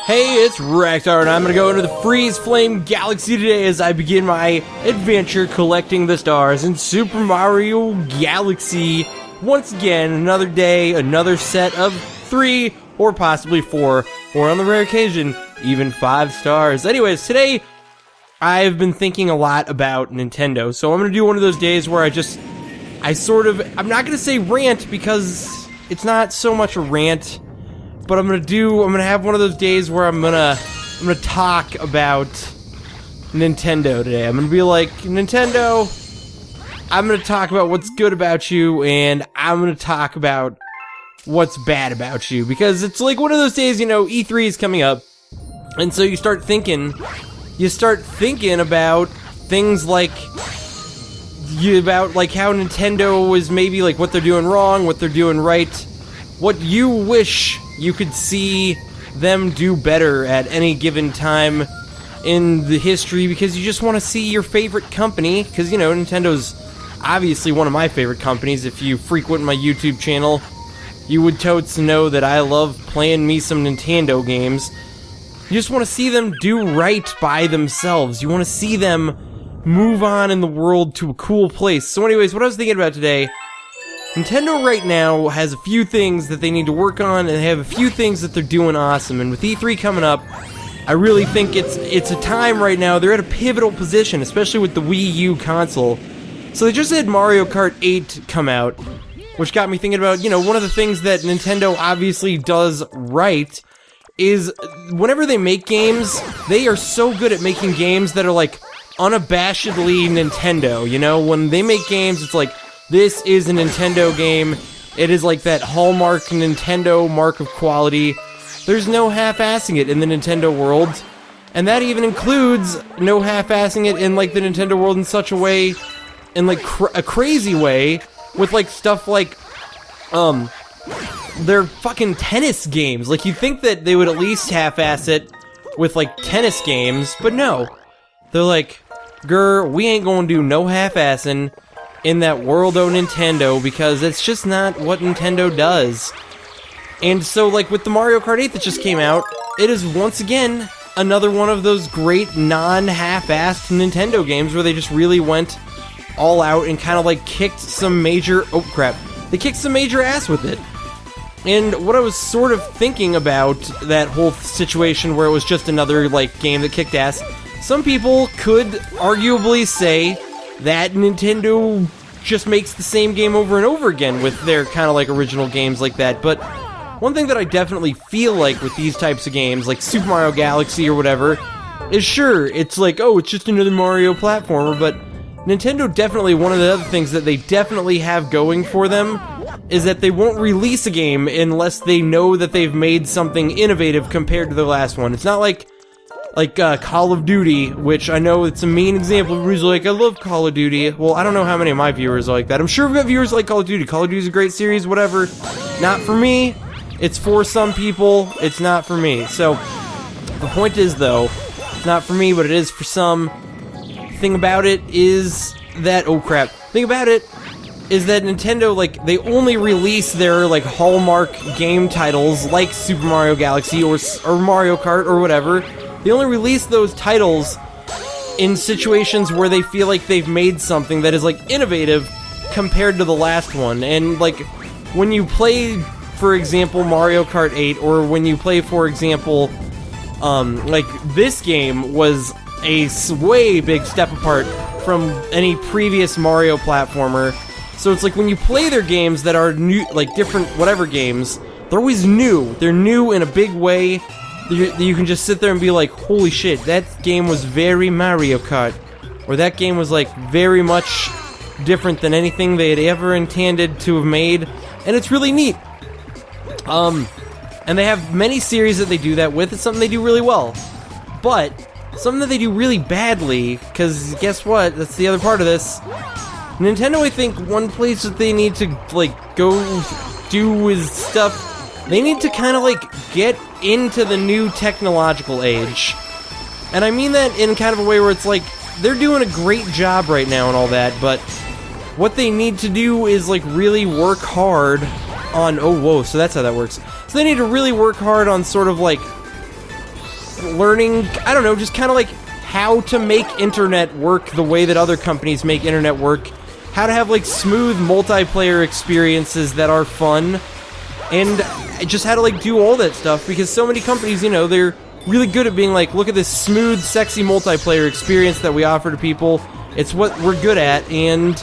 Hey, it's Rektar, and I'm gonna go into the Freeze Flame Galaxy today as I begin my adventure collecting the stars in Super Mario Galaxy. Once again, another day, another set of 3 or possibly 4, or on the rare occasion, even 5 stars. Anyways, today, I've been thinking a lot about Nintendo, so I'm gonna do one of those days where I'm not gonna say rant because it's not so much a rant. But I'm gonna have one of those days where I'm gonna talk about Nintendo today. I'm gonna be like, Nintendo, I'm gonna talk about what's good about you, and I'm gonna talk about what's bad about you. Because it's like one of those days, you know, E3 is coming up, and so you start thinking about things like, how Nintendo is maybe like what they're doing wrong, what they're doing right, what you wish you could see them do better at any given time in the history, because you just want to see your favorite company, because, you know, Nintendo's obviously one of my favorite companies. If you frequent my YouTube channel, you would totes know that I love playing me some Nintendo games. You just want to see them do right by themselves. You want to see them move on in the world to a cool place. So anyways, what I was thinking about today, Nintendo right now has a few things that they need to work on, and they have a few things that they're doing awesome. And with E3 coming up, I really think it's a time right now. They're at a pivotal position, especially with the Wii U console. So they just had Mario Kart 8 come out, which got me thinking about, you know, one of the things that Nintendo obviously does right is whenever they make games, they are so good at making games that are like unabashedly Nintendo. You know, when they make games, it's like, this is a Nintendo game. It is like that hallmark Nintendo mark of quality. There's no half-assing it in the Nintendo world. And that even includes no half-assing it in like the Nintendo world in such a way, in like a crazy way, with like stuff like, their fucking tennis games. Like, you'd think that they would at least half-ass it with like tennis games, but no. They're like, grr, we ain't gonna do no half-assing in that world of Nintendo, because it's just not what Nintendo does. And so, like, with the Mario Kart 8 that just came out, it is once again another one of those great non-half-assed Nintendo games where they just really went all out and kind of like kicked some major, they kicked some major ass with it. And what I was sort of thinking about that whole situation where it was just another like game that kicked ass, some people could arguably say that Nintendo just makes the same game over and over again with their kind of like original games like that. But one thing that I definitely feel like with these types of games, like Super Mario Galaxy or whatever, is sure, it's like, oh, it's just another Mario platformer, but Nintendo definitely, one of the other things that they definitely have going for them is that they won't release a game unless they know that they've made something innovative compared to the last one. It's not like Call of Duty, which I know it's a mean example. Everybody's like, I love Call of Duty. Well, I don't know how many of my viewers are like that. I'm sure we've got viewers like Call of Duty. Call of Duty's a great series, whatever. Not for me. It's for some people. It's not for me. So, the point is, though, it's not for me, but it is for some. The thing about it is that, thing about it is that Nintendo, like, they only release their, like, hallmark game titles, like Super Mario Galaxy or Mario Kart or whatever. They only release those titles in situations where they feel like they've made something that is, like, innovative compared to the last one. And, like, when you play, for example, Mario Kart 8, or when you play, for example, like, this game was a way big step apart from any previous Mario platformer. So it's like when you play their games that are new, like, different whatever games, they're always new. They're new in a big way. You can just sit there and be like, holy shit, that game was very Mario Kart. Or that game was like very much different than anything they had ever intended to have made. And it's really neat. And they have many series that they do that with. It's something they do really well. But something that they do really badly, because guess what? That's the other part of this. Nintendo, I think, one place that they need to like go do is stuff. They need to kind of like get into the new technological age. And I mean that in kind of a way where it's like, they're doing a great job right now and all that, but what they need to do is like really work hard on, so that's how that works. So they need to really work hard on sort of like learning, I don't know, just kind of like how to make internet work the way that other companies make internet work, how to have like smooth multiplayer experiences that are fun, and just how to like do all that stuff, because so many companies, you know, they're really good at being like, look at this smooth, sexy multiplayer experience that we offer to people. It's what we're good at, and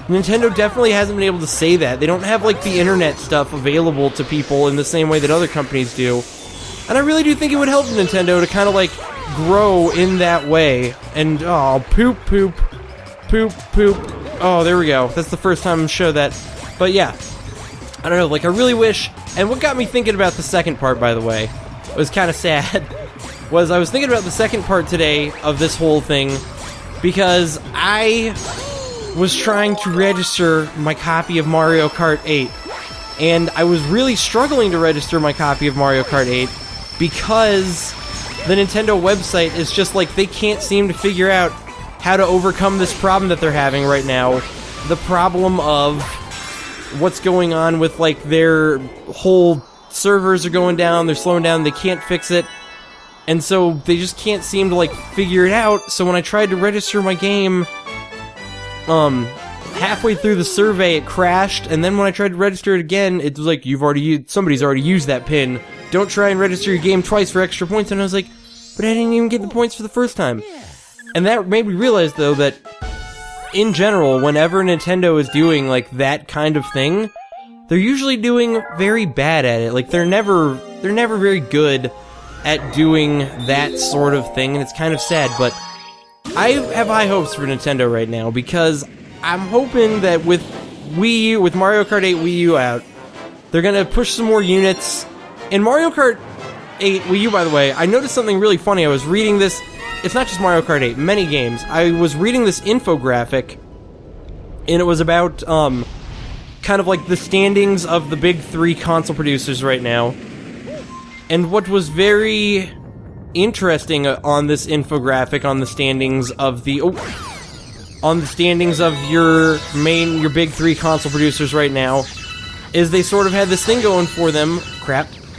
Nintendo definitely hasn't been able to say that. They don't have like the internet stuff available to people in the same way that other companies do. And I really do think it would help Nintendo to kind of like grow in that way. And oh, poop. Oh, there we go. That's the first time I'm sure that. But yeah, I don't know, like I really wish. And what got me thinking about the second part, by the way, was kind of sad, was I was thinking about the second part today of this whole thing, because I was trying to register my copy of Mario Kart 8, and I was really struggling to register my copy of Mario Kart 8 because the Nintendo website is just like, they can't seem to figure out how to overcome this problem that they're having right now. The problem of what's going on with like their whole servers are going down, they're slowing down, they can't fix it. And so they just can't seem to like figure it out. So when I tried to register my game, halfway through the survey it crashed, and then when I tried to register it again, it was like, somebody's already used that pin. Don't try and register your game twice for extra points. And I was like, but I didn't even get the points for the first time. And that made me realize though that in general, whenever Nintendo is doing like that kind of thing, they're usually doing very bad at it. Like they're never very good at doing that sort of thing, and it's kind of sad, but I have high hopes for Nintendo right now, because I'm hoping that with Mario Kart 8 Wii U out, they're gonna push some more units. In Mario Kart 8 Wii U, by the way, I noticed something really funny. I was reading this, it's not just Mario Kart 8, many games. I was reading this infographic, and it was about, kind of like the standings of the big three console producers right now. And what was very interesting on this infographic, on the standings of your big three console producers right now, is they sort of had this thing going for them,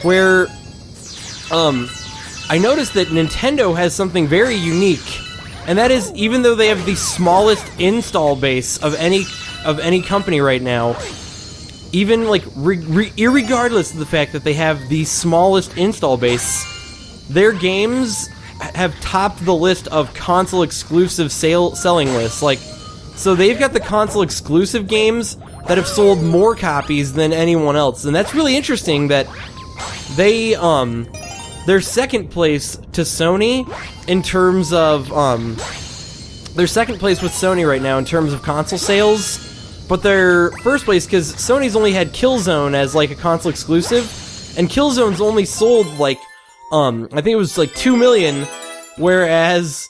where I noticed that Nintendo has something very unique, and that is, even though they have the smallest install base of any company right now, even like irregardless of the fact that they have the smallest install base, their games have topped the list of console exclusive selling lists. Like, so they've got the console exclusive games that have sold more copies than anyone else, and that's really interesting. That they're second place to Sony in terms of they're second place with Sony right now in terms of console sales. But they're first place because Sony's only had Killzone as like a console exclusive, and Killzone's only sold like I think it was like 2 million, whereas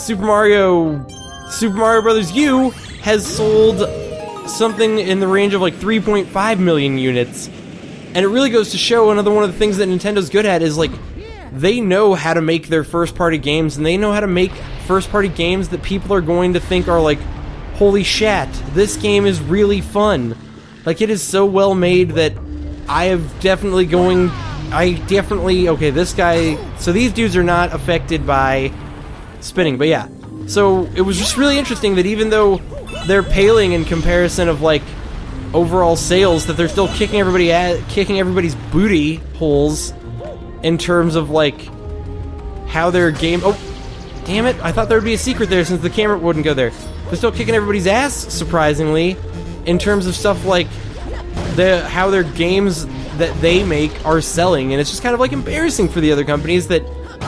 Super Mario Bros. U has sold something in the range of like 3.5 million units. And it really goes to show, another one of the things that Nintendo's good at is like, they know how to make their first-party games, and they know how to make first-party games that people are going to think are like, holy shit, this game is really fun. Like, it is so well made that okay, this guy, so these dudes are not affected by spinning, but yeah. So, it was just really interesting that even though they're paling in comparison of, like, overall sales, that they're still kicking everybody's booty holes in terms of, like, how their game... Oh, damn it, I thought there would be a secret there since the camera wouldn't go there. They're still kicking everybody's ass, surprisingly, in terms of stuff like how their games that they make are selling, and it's just kind of like embarrassing for the other companies that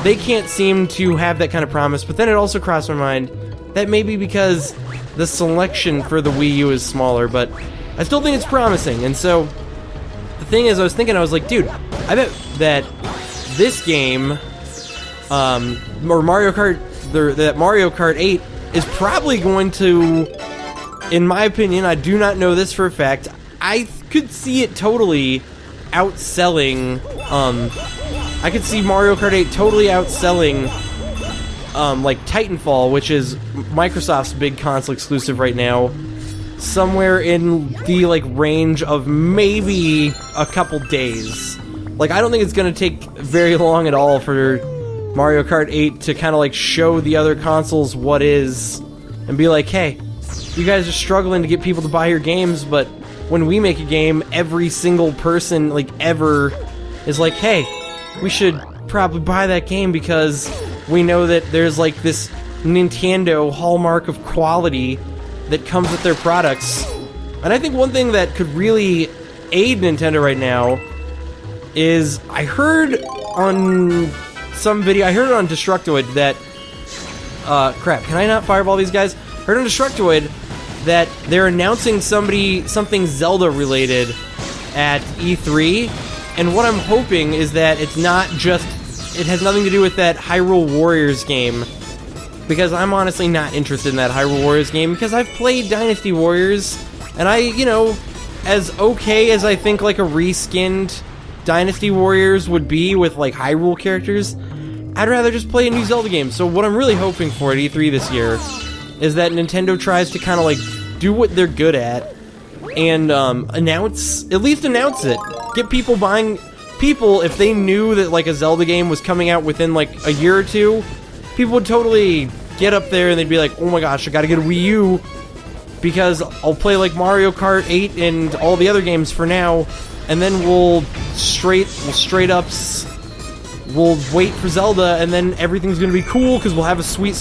they can't seem to have that kind of promise. But then it also crossed my mind that maybe because the selection for the Wii U is smaller, but I still think it's promising. And so the thing is, I was like, dude, I bet that this game, or Mario Kart, that Mario Kart 8 is probably going to, in my opinion, I do not know this for a fact, I could see it totally outselling, I could see Mario Kart 8 totally outselling, like Titanfall, which is Microsoft's big console exclusive right now, somewhere in the, like, range of maybe a couple days. Like, I don't think it's gonna take very long at all for Mario Kart 8 to kind of like show the other consoles what is, and be like, hey, you guys are struggling to get people to buy your games, but when we make a game, every single person, like, ever is like, hey, we should probably buy that game because we know that there's like this Nintendo hallmark of quality that comes with their products. And I think one thing that could really aid Nintendo right now is, I heard on some video, I heard it on Destructoid that, crap, can I not fireball these guys? Heard on Destructoid that they're announcing something Zelda related at E3, and what I'm hoping is that it's not just, it has nothing to do with that Hyrule Warriors game, because I'm honestly not interested in that Hyrule Warriors game, because I've played Dynasty Warriors, and I, you know, as okay as I think like a reskinned Dynasty Warriors would be with like Hyrule characters, I'd rather just play a new Zelda game. So what I'm really hoping for at E3 this year is that Nintendo tries to kind of like do what they're good at and at least announce it. Get people buying. People, if they knew that like a Zelda game was coming out within like a year or two, people would totally get up there and they'd be like, oh my gosh, I gotta get a Wii U because I'll play like Mario Kart 8 and all the other games for now, and then we'll straight wait for Zelda, and then everything's gonna be cool because we'll have a sweet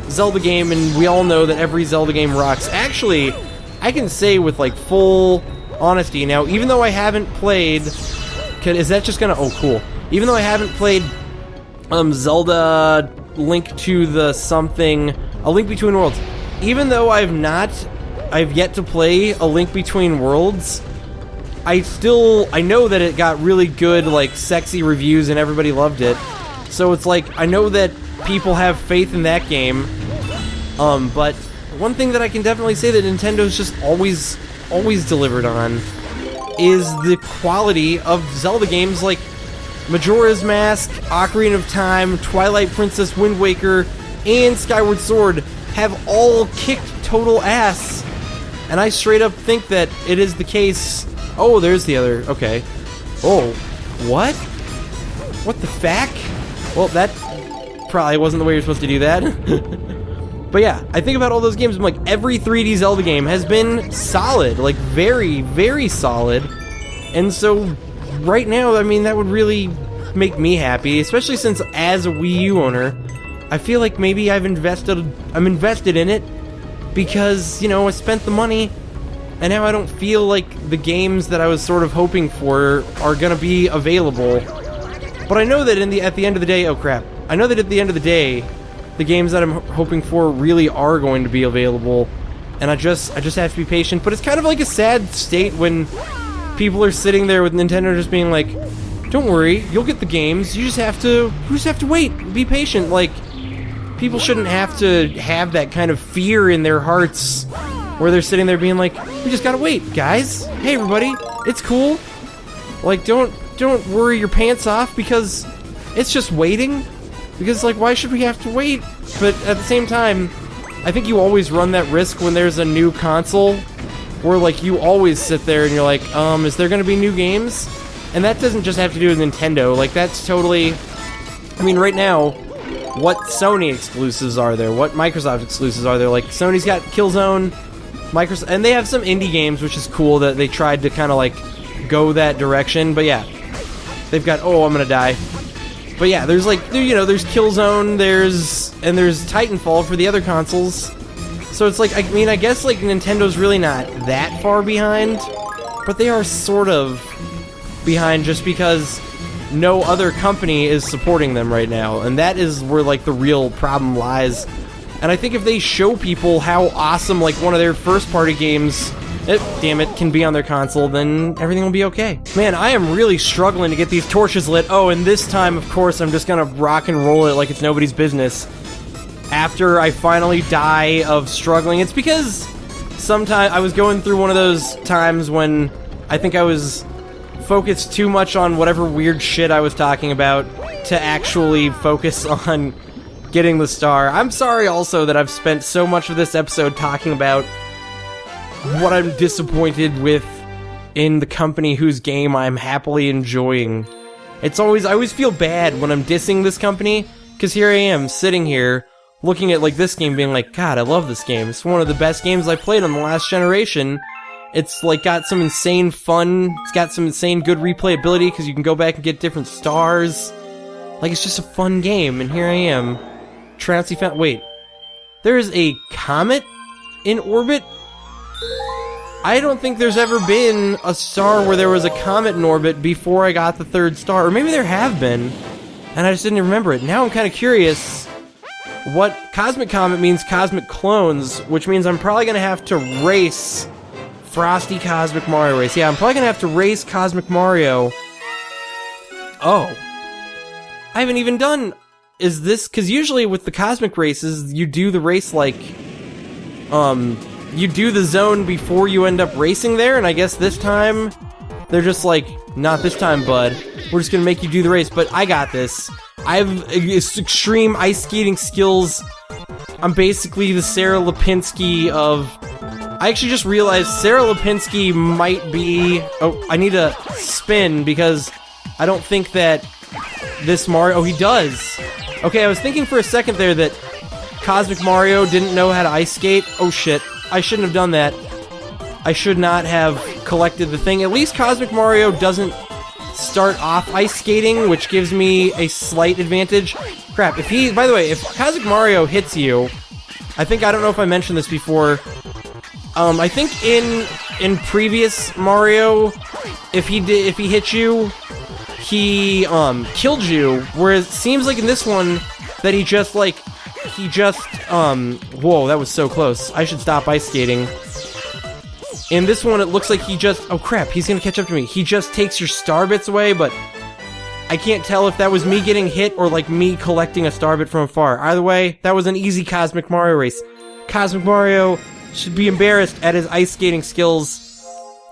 Zelda game, and we all know that every Zelda game rocks. Actually, I can say with like full honesty now, even though I haven't played, is that just gonna, oh cool, even though I haven't played Zelda Link to the something, A Link Between Worlds, even though I've yet to play A Link Between Worlds, I know that it got really good, like, sexy reviews and everybody loved it. So it's like, I know that people have faith in that game. But one thing that I can definitely say that Nintendo's just always delivered on is the quality of Zelda games like Majora's Mask, Ocarina of Time, Twilight Princess, Wind Waker, and Skyward Sword have all kicked total ass. And I straight up think that it is the case. Oh, there's the other. Okay. Oh, what? What the feck? Well, that probably wasn't the way you're supposed to do that. But yeah, I think about all those games, I'm like, every 3D Zelda game has been solid. Like, very, very solid. And so, right now, I mean, that would really make me happy, especially since, as a Wii U owner, I feel like maybe I'm invested in it because, you know, I spent the money, and now I don't feel like the games that I was sort of hoping for are gonna be available. But I know that at the end of the day, oh crap, I know that at the end of the day, the games that I'm hoping for really are going to be available, and I just have to be patient. But it's kind of like a sad state when people are sitting there with Nintendo just being like, don't worry, you'll get the games, you just have to wait, be patient. Like, people shouldn't have to have that kind of fear in their hearts where they're sitting there being like, we just gotta wait, guys. Hey everybody, it's cool. Like, don't worry your pants off because it's just waiting. Because, like, why should we have to wait? But at the same time, I think you always run that risk when there's a new console, where, like, you always sit there and you're like, is there gonna be new games? And that doesn't just have to do with Nintendo. Like, that's totally, I mean, right now, what Sony exclusives are there? What Microsoft exclusives are there? Like, Sony's got Killzone, Microsoft, and they have some indie games, which is cool that they tried to kind of, like, go that direction. But yeah, they've got, oh, I'm gonna die. But yeah, there's like, you know, there's Killzone, there's Titanfall for the other consoles. So it's like, I mean, I guess like Nintendo's really not that far behind, but they are sort of behind just because no other company is supporting them right now, and that is where like the real problem lies. And I think if they show people how awesome like one of their first party games, can be on their console, then everything will be okay. Man, I am really struggling to get these torches lit. Oh, and this time, of course, I'm just gonna rock and roll it like it's nobody's business. After I finally die of struggling. It's because sometimes I was going through one of those times when I think I was focused too much on whatever weird shit I was talking about to actually focus on getting the star. I'm sorry also that I've spent so much of this episode talking about what I'm disappointed with in the company whose game I'm happily enjoying. I always feel bad when I'm dissing this company, because here I am, sitting here, looking at, like, this game, being like, God, I love this game. It's one of the best games I played on the last generation. It's, like, got some insane fun. It's got some insane good replayability, because you can go back and get different stars. Like, it's just a fun game, and here I am. Trouncey found... Wait. There is a comet in orbit? I don't think there's ever been a star where there was a comet in orbit before I got the 3rd star. Or maybe there have been, and I just didn't remember it. Now I'm kind of curious what Cosmic Comet means. Cosmic Clones, which means I'm probably going to have to race Frosty Cosmic Mario Race. Yeah, I'm probably going to have to race Cosmic Mario. Oh. I haven't even done... Is this... Because usually with the Cosmic Races, you do the race like... You do the zone before you end up racing there, and I guess this time, they're just like, not this time, bud. We're just gonna make you do the race, but I got this. I have extreme ice skating skills. I'm basically the Sarah Lipinski of... I actually just realized Sarah Lipinski might be... Oh, I need to spin, because I don't think that this Mario... Oh, he does! Okay, I was thinking for a second there that Cosmic Mario didn't know how to ice skate. Oh, shit. I shouldn't have done that. I should not have collected the thing. At least Cosmic Mario doesn't start off ice skating, which gives me a slight advantage. Crap, if he... By the way, if Cosmic Mario hits you... I don't know if I mentioned this before. I think in previous Mario, if he hit you, he killed you. Whereas it seems like in this one that he just whoa, that was so close. I should stop ice skating. In this one, it looks like he just... Oh, crap, he's gonna catch up to me. He just takes your star bits away, but I can't tell if that was me getting hit or, like, me collecting a star bit from afar. Either way, that was an easy Cosmic Mario race. Cosmic Mario should be embarrassed at his ice skating skills,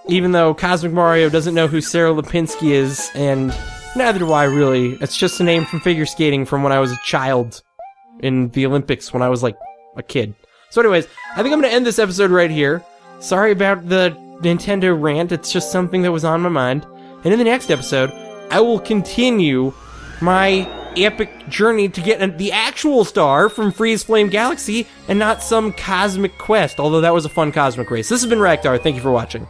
even though Cosmic Mario doesn't know who Sarah Lipinski is, and neither do I, really. It's just a name from figure skating from when I was a child. In the Olympics when I was, like, a kid. So anyways, I think I'm gonna end this episode right here. Sorry about the Nintendo rant, it's just something that was on my mind. And in the next episode, I will continue my epic journey to get the actual star from Freeze Flame Galaxy, and not some cosmic quest, although that was a fun cosmic race. This has been Raktar, thank you for watching.